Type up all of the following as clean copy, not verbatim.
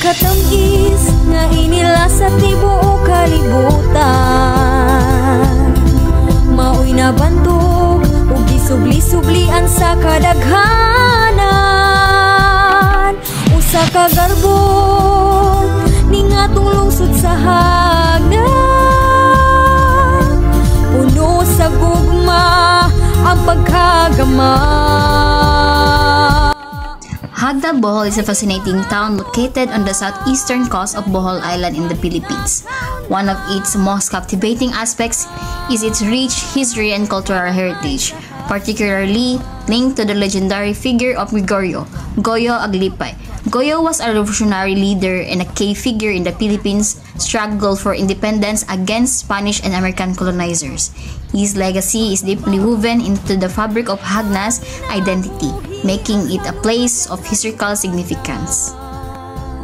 katamis nga inila sa tibuok kalibutan, maoy nabantog ug gisubli-sublian sa kadaghanan. Usa ka garbo ning atong lungsod sa hagdan, puno sa gugma ang pagkagama. Hagda, Bohol is a fascinating town located on the southeastern coast of Bohol Island in the Philippines. One of its most captivating aspects is its rich history and cultural heritage, particularly linked to the legendary figure of Gregorio, Goyo Aglipay. Goyo was a revolutionary leader and a key figure in the Philippines' struggle for independence against Spanish and American colonizers. His legacy is deeply woven into the fabric of Hagna's identity, making it a place of historical significance.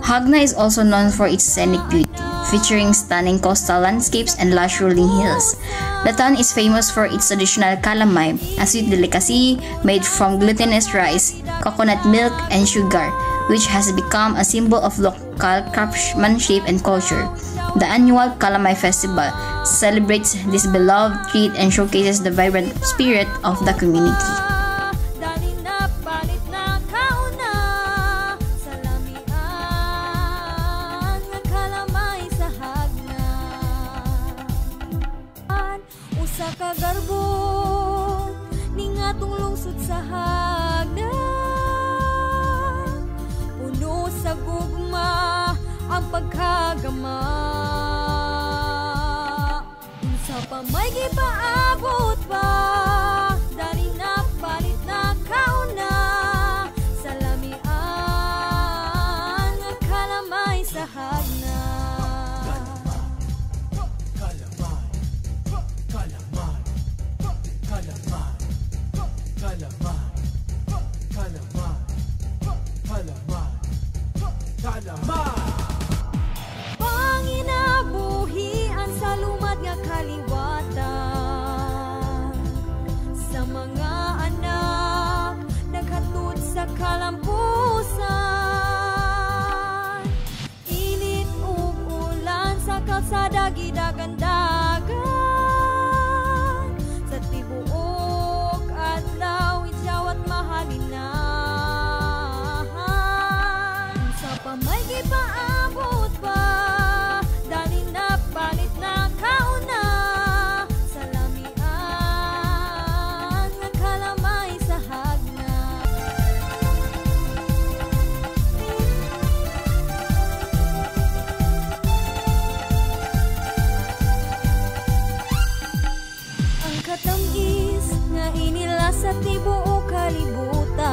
Hagna is also known for its scenic beauty, featuring stunning coastal landscapes and lush rolling hills. The town is famous for its traditional calamay, a sweet delicacy made from glutinous rice, coconut milk, and sugar, which has become a symbol of local craftsmanship and culture. The annual Calamay Festival celebrates this beloved treat and showcases the vibrant spirit of the community. Usa ka garbo ning atong lungsod sa hagdan, puno sa gugma ang pagkagama. Unsa pa may gipaabot pa, dali na palit na kauna, sa lamian nga kalamay sa hagdan. Panginabuhian sa lumad nga kaliwatan, sa mga anak naghatod sa kalampusan. Init ug ulan sa kalsada gidagan-dagan, sa tibuok adlaw idyawat mahalinahan. Sa pamay gipaabot pa, dali na palit na kauna, sa lamian nga kalamay sa hagdan. Ang katamis nga inila sa tibuok kalibutan,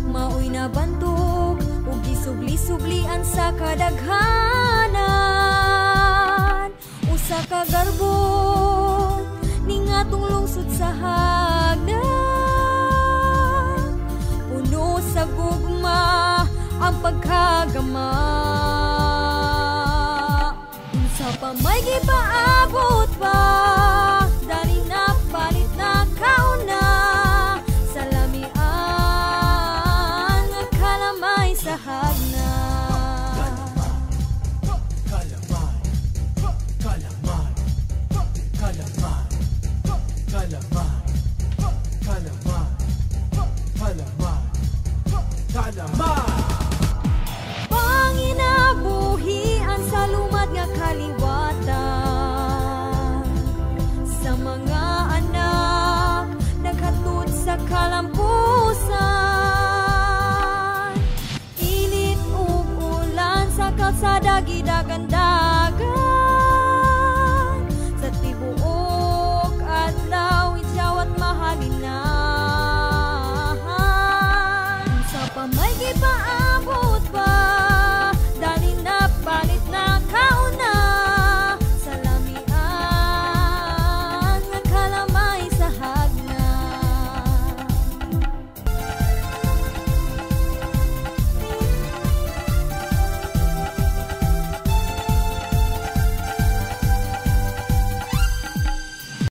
maoy nabantog ug gisubli-sublian sa kadaghanan. Usa ka garbo ning atong lungsod sa hagdan, puno sa gugma ang pagkagama. Unsa pa may gipaabot pa, dali na palit na kauna, sa lamian nga kalamay sa hagdan. Panginabuhian sa lumad nga kaliwatan, sa mga anak naghatod sa kalampusan. Init ug ulan sa kalsada gidagan-dagan,